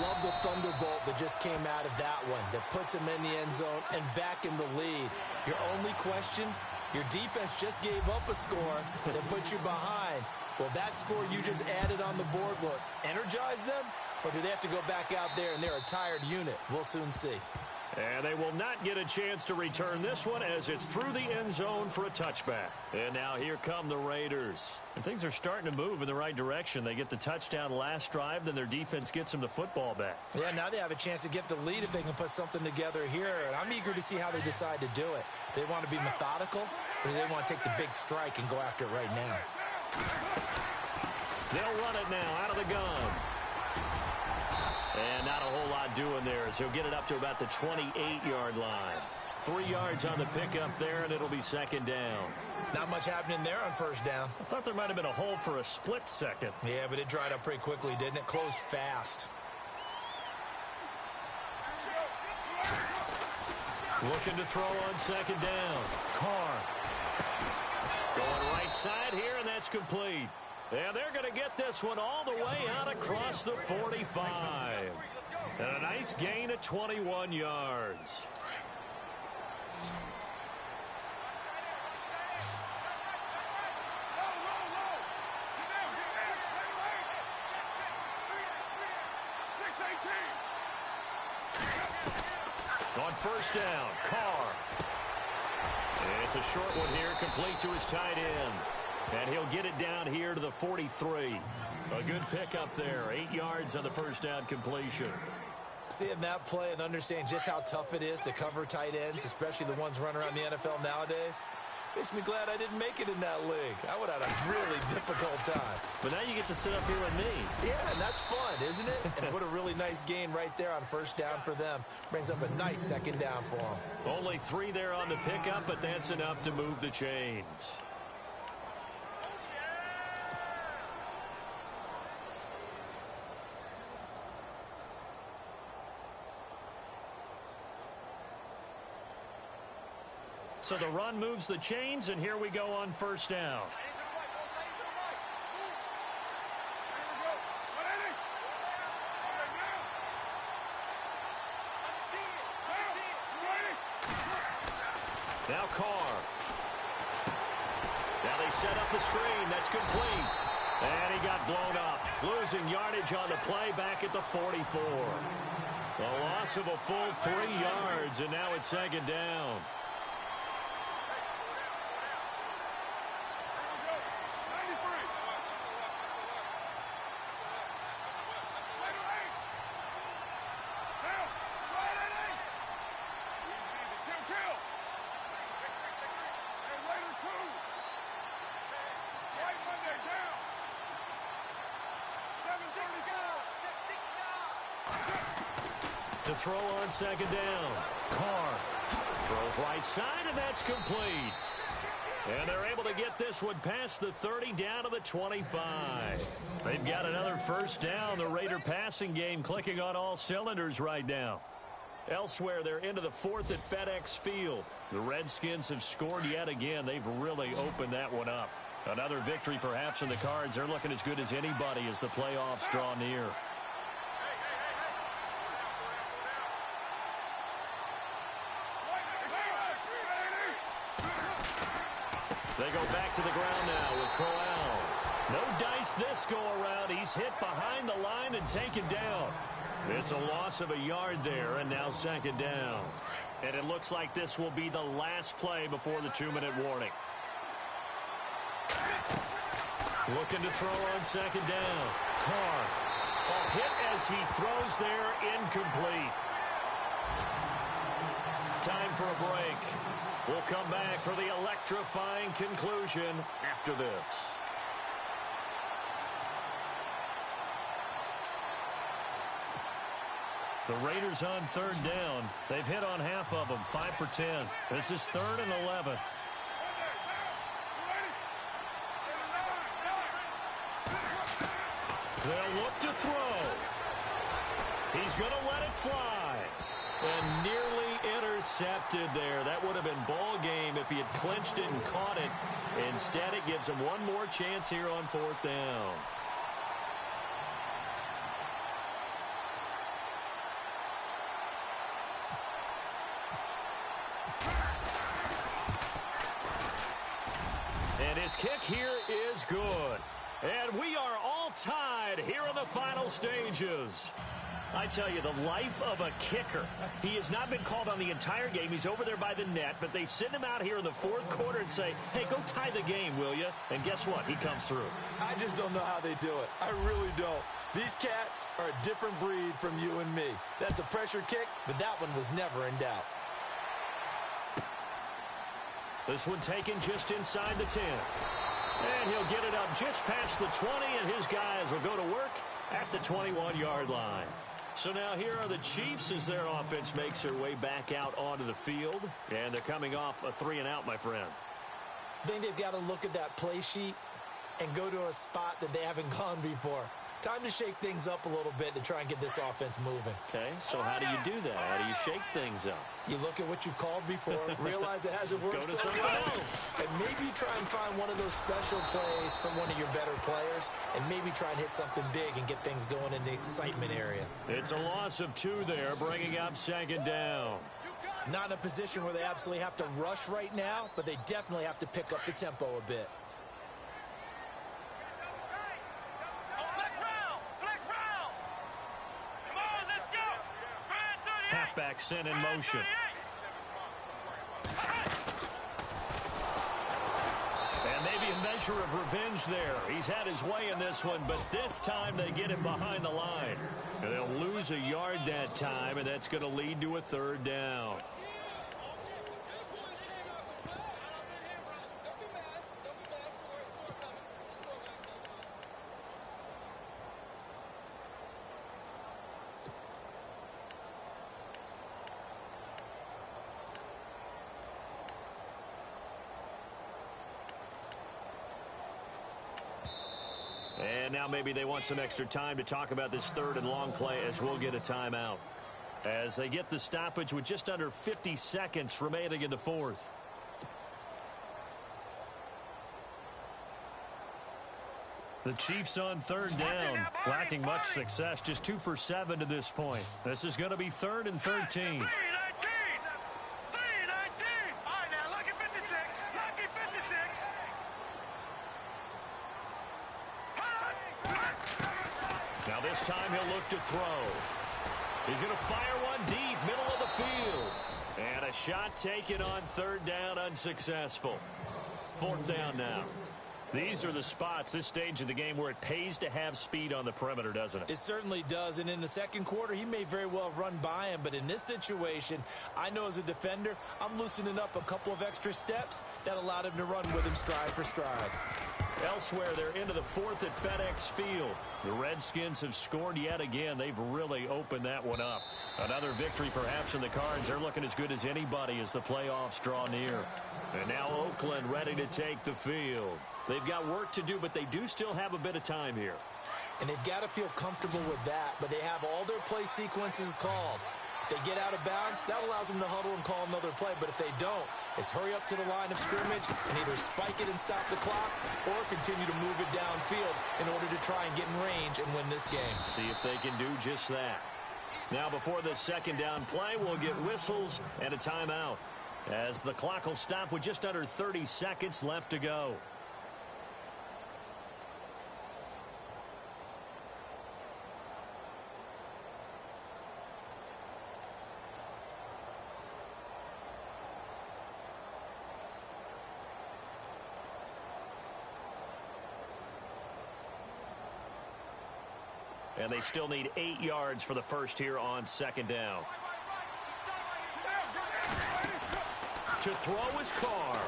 [SPEAKER 3] Love the thunderbolt that just came out of that one, that puts him in the end zone and back in the lead. Your only question, your defense just gave up a score that put you behind. Will that score you just added on the board, will it energize them? Or do they have to go back out there and they're a tired unit? We'll soon see.
[SPEAKER 2] And they will not get a chance to return this one as it's through the end zone for a touchback. And now here come the Raiders. And things are starting to move in the right direction. They get the touchdown last drive, then their defense gets them the football back.
[SPEAKER 3] Yeah, now they have a chance to get the lead if they can put something together here. And I'm eager to see how they decide to do it. Do they want to be methodical, or do they want to take the big strike and go after it right now?
[SPEAKER 2] They'll run it now out of the gun. And not a whole lot doing there as he'll get it up to about the 28-yard line. 3 yards on the pickup there, and it'll be second down.
[SPEAKER 3] Not much happening there on first down.
[SPEAKER 2] I thought there might have been a hole for a split second.
[SPEAKER 3] Yeah, but it dried up pretty quickly, didn't it? Closed fast.
[SPEAKER 2] Looking to throw on second down. Carr. Going right side here, and that's complete. And they're going to get this one all the way out across the 45. And a nice gain of 21 yards. On first down, Carr. And it's a short one here, complete to his tight end. And he'll get it down here to the 43. A good pickup there. 8 yards on the first down completion.
[SPEAKER 3] Seeing that play and understanding just how tough it is to cover tight ends, especially the ones running around the NFL nowadays, makes me glad I didn't make it in that league. I would have had a really difficult time.
[SPEAKER 2] But now you get to sit up here with me.
[SPEAKER 3] Yeah, and that's fun, isn't it? And what a really nice gain right there on first down for them. Brings up a nice second down for them.
[SPEAKER 2] Only 3 there on the pickup, but that's enough to move the chains. So the run moves the chains, and here we go on first down. Now Carr. Now they set up the screen. That's complete. And he got blown up. Losing yardage on the play back at the 44. A loss of a full 3 yards, and now it's second down. To throw on second down. Carr throws right side, and that's complete. And they're able to get this one past the 30 down to the 25. They've got another first down. The Raider passing game clicking on all cylinders right now. Elsewhere, they're into the fourth at FedEx Field. The Redskins have scored yet again. They've really opened that one up. Another victory perhaps in the cards. They're looking as good as anybody as the playoffs draw near. They go back to the ground now with Crowell. No dice this go-around. He's hit behind the line and taken down. It's a loss of a yard there, and now second down. And it looks like this will be the last play before the 2-minute warning. Looking to throw on second down. Carr. A hit as he throws there, incomplete. Time for a break. We'll come back for the electrifying conclusion after this. The Raiders on third down. They've hit on half of them, 5 for 10. This is 3rd and 11. They'll look to throw. He's going to let it fly. And nearly intercepted there. That would have been ball game if he had clinched it and caught it. Instead, it gives him one more chance here on 4th down. And his kick here is good. And we are all tied here in the final stages. I tell you, the life of a kicker. He has not been called on the entire game. He's over there by the net, but they send him out here in the fourth quarter and say, hey, go tie the game, will you? And guess what? He comes through.
[SPEAKER 3] I just don't know how they do it. I really don't. These cats are a different breed from you and me. That's a pressure kick, but that one was never in doubt.
[SPEAKER 2] This one taken just inside the 10. And he'll get it up just past the 20, and his guys will go to work at the 21-yard line. So now here are the Chiefs as their offense makes their way back out onto the field. And they're coming off a 3-and-out, my friend.
[SPEAKER 3] I think they've got to look at that play sheet and go to a spot that they haven't gone before. Time to shake things up a little bit to try and get this offense moving.
[SPEAKER 2] Okay, so how do you do that? How do you shake things up?
[SPEAKER 3] You look at what you've called before, realize it hasn't worked
[SPEAKER 2] so
[SPEAKER 3] well,
[SPEAKER 2] else.
[SPEAKER 3] and maybe try and find one of those special plays from one of your better players, and maybe try and hit something big and get things going in the excitement area.
[SPEAKER 2] It's a loss of 2 there, bringing up 2nd down.
[SPEAKER 3] Not in a position where they absolutely have to rush right now, but they definitely have to pick up the tempo a bit.
[SPEAKER 2] Halfback sent in motion. And maybe a measure of revenge there. He's had his way in this one, but this time they get him behind the line. And they'll lose a yard that time, and that's going to lead to a 3rd down. And now maybe they want some extra time to talk about this 3rd and long play as we'll get a timeout. As they get the stoppage with just under 50 seconds remaining in the 4th. The Chiefs on 3rd down, lacking much success, just 2 for 7 to this point. This is going to be 3rd and 13. Now this time he'll look to throw. He's going to fire one deep, middle of the field. And a shot taken on 3rd down, unsuccessful. 4th down now. These are the spots, this stage of the game, where it pays to have speed on the perimeter, doesn't it?
[SPEAKER 3] It certainly does, and in the second quarter, he may very well have run by him, but in this situation, I know as a defender, I'm loosening up a couple of extra steps that allowed him to run with him stride for stride.
[SPEAKER 2] Elsewhere, they're into the 4th at FedEx Field. The Redskins have scored yet again. They've really opened that one up. Another victory perhaps in the cards. They're looking as good as anybody as the playoffs draw near. And now Oakland ready to take the field. They've got work to do, but they do still have a bit of time here.
[SPEAKER 3] And they've got to feel comfortable with that, but they have all their play sequences called. If they get out of bounds, that allows them to huddle and call another play, but if they don't, it's hurry up to the line of scrimmage and either spike it and stop the clock or continue to move it downfield in order to try and get in range and win this game.
[SPEAKER 2] See if they can do just that. Now before the 2nd down play, we'll get whistles and a timeout as the clock will stop with just under 30 seconds left to go. And they still need 8 yards for the first here on 2nd down. To throw is Carr.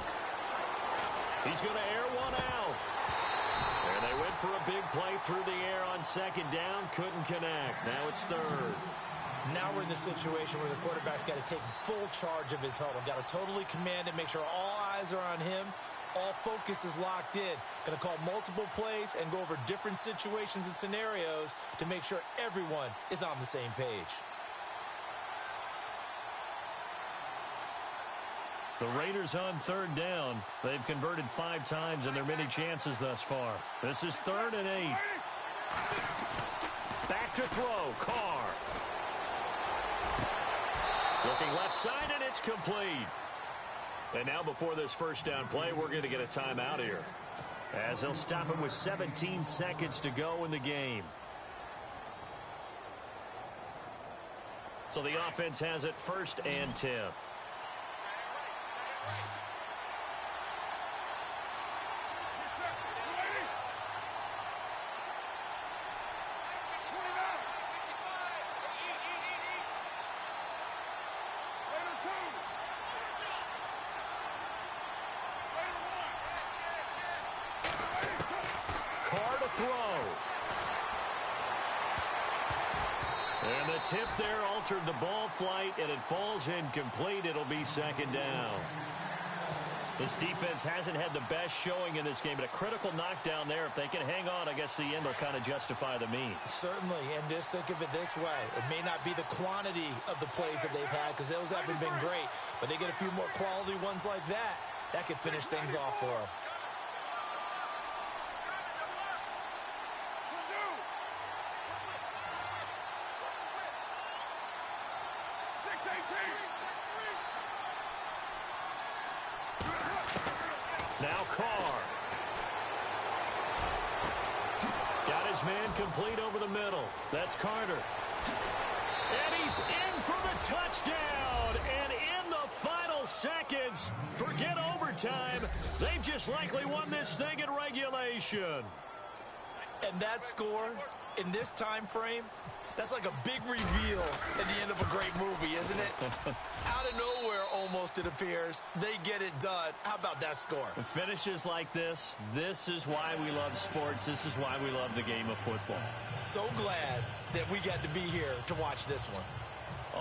[SPEAKER 2] He's going to air one out. And they went for a big play through the air on 2nd down. Couldn't connect. Now it's 3rd.
[SPEAKER 3] Now we're in the situation where the quarterback's got to take full charge of his huddle. Got to totally command it, make sure all eyes are on him. All focus is locked in. Going to call multiple plays and go over different situations and scenarios to make sure everyone is on the same page.
[SPEAKER 2] The Raiders on 3rd down. They've converted 5 times in their many chances thus far. This is 3rd and 8. Back to throw. Carr. Looking left side, and it's complete. And now before this 1st down play, we're going to get a timeout here, as they'll stop him with 17 seconds to go in the game. So the offense has it 1st and 10. Carr to throw. And the tip there altered the ball flight, and it falls incomplete. It'll be 2nd down. This defense hasn't had the best showing in this game, but a critical knockdown there. If they can hang on, I guess the end will kind of justify the means.
[SPEAKER 3] Certainly, and just think of it this way. It may not be the quantity of the plays that they've had because those haven't been great, but they get a few more quality ones like that. That could finish things off for them.
[SPEAKER 2] Now Carr. Got his man complete over the middle. That's Carter. And he's in for the touchdown. And in the final seconds, forget overtime. They've just likely won this thing in regulation.
[SPEAKER 3] And that score in this time frame, that's like a big reveal at the end of a great movie, isn't it? Out of nowhere, almost, it appears. They get it done. How about that score?
[SPEAKER 2] Finishes like this is why we love sports. This is why we love the game of football.
[SPEAKER 3] So glad that we got to be here to watch this one.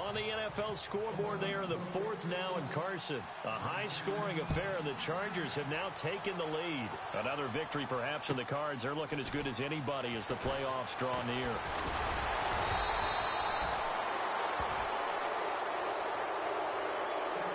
[SPEAKER 2] On the NFL scoreboard, they are the 4th now in Carson. A high-scoring affair, and the Chargers have now taken the lead. Another victory perhaps in the cards. They're looking as good as anybody as the playoffs draw near.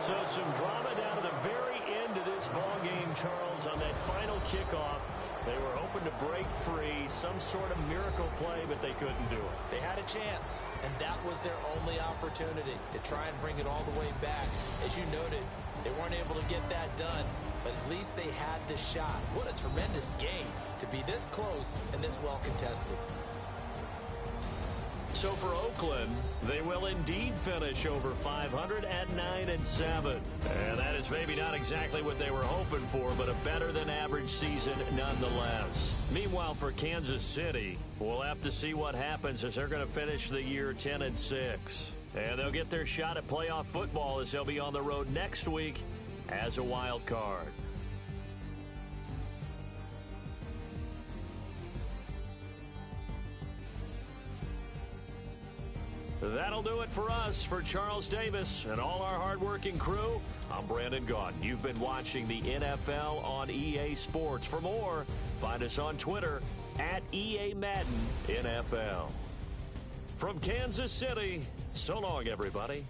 [SPEAKER 2] So some drama down to the very end of this ball game, Charles, on that final kickoff. They were hoping to break free, some sort of miracle play, but they couldn't do it.
[SPEAKER 3] They had a chance, and that was their only opportunity to try and bring it all the way back. As you noted, they weren't able to get that done, but at least they had the shot. What a tremendous game to be this close and this well contested.
[SPEAKER 2] So for Oakland, they will indeed finish over 500 at 9-7. And that is maybe not exactly what they were hoping for, but a better than average season nonetheless. Meanwhile, for Kansas City, we'll have to see what happens as they're going to finish the year 10-6. And they'll get their shot at playoff football as they'll be on the road next week as a wild card. That'll do it for us. For Charles Davis and all our hardworking crew, I'm Brandon Gaudin. You've been watching the NFL on EA Sports. For more, find us on Twitter at EA Madden NFL. From Kansas City, so long, everybody.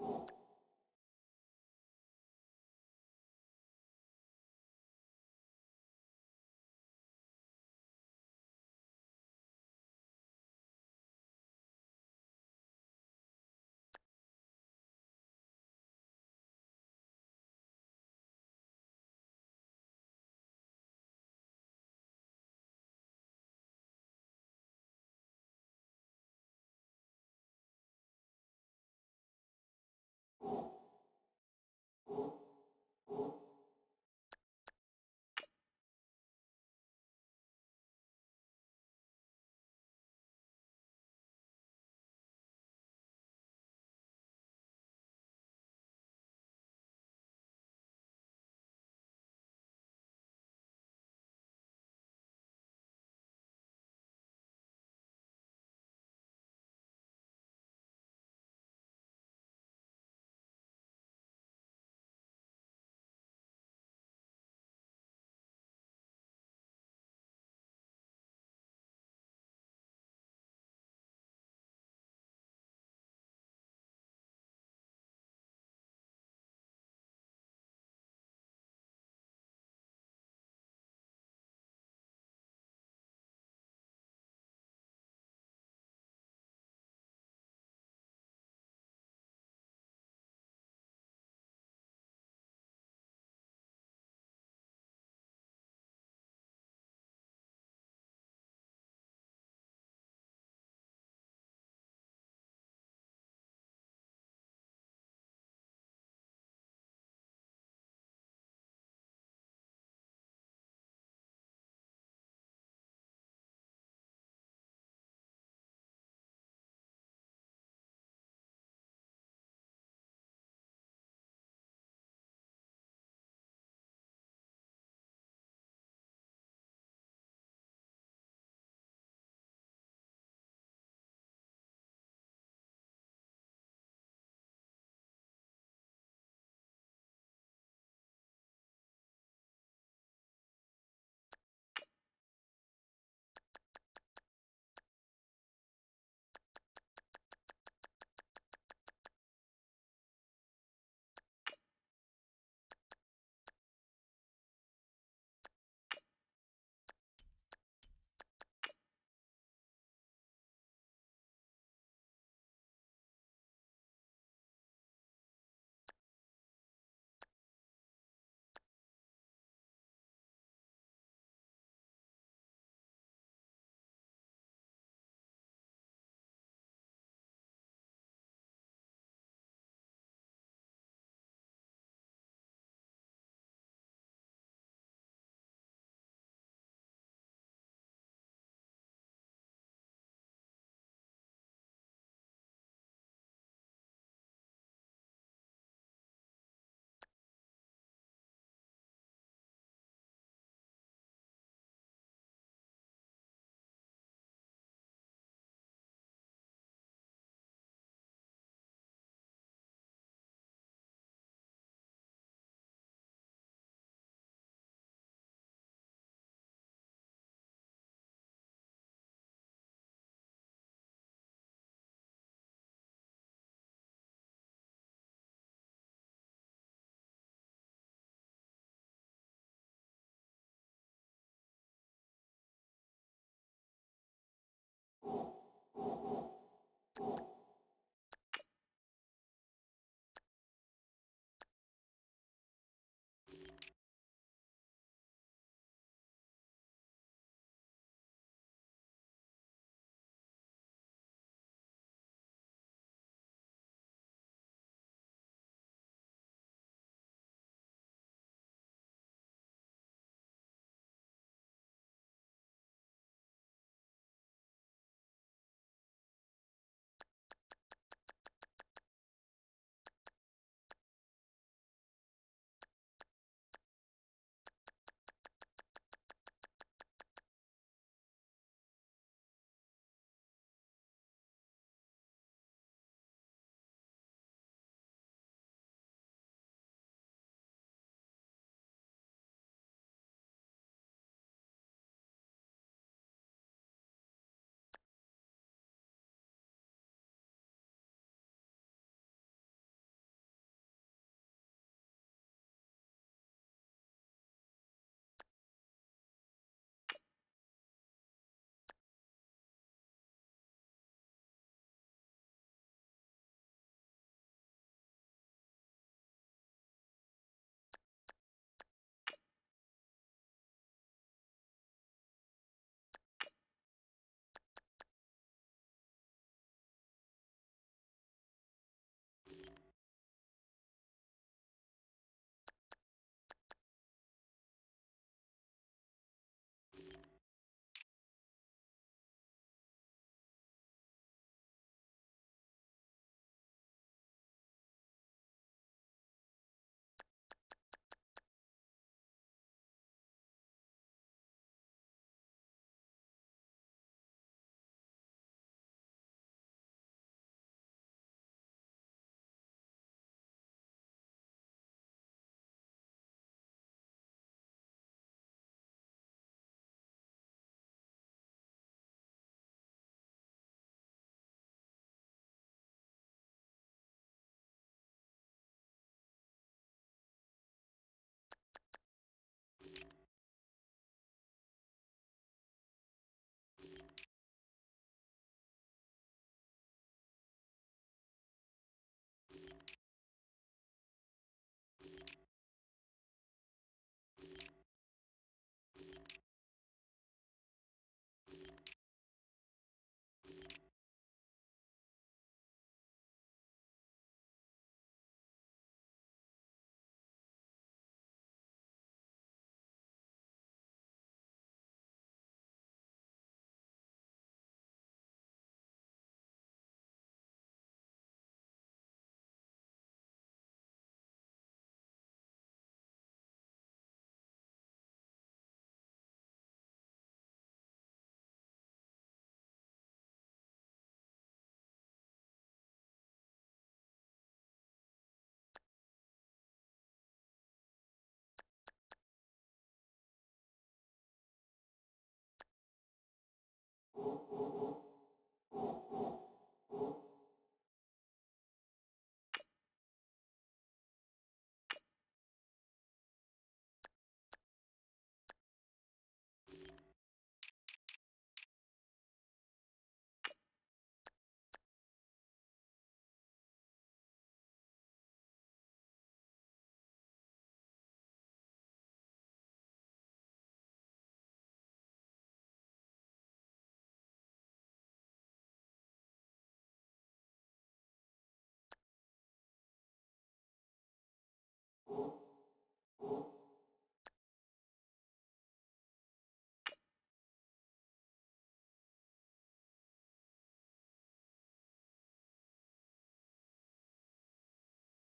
[SPEAKER 5] you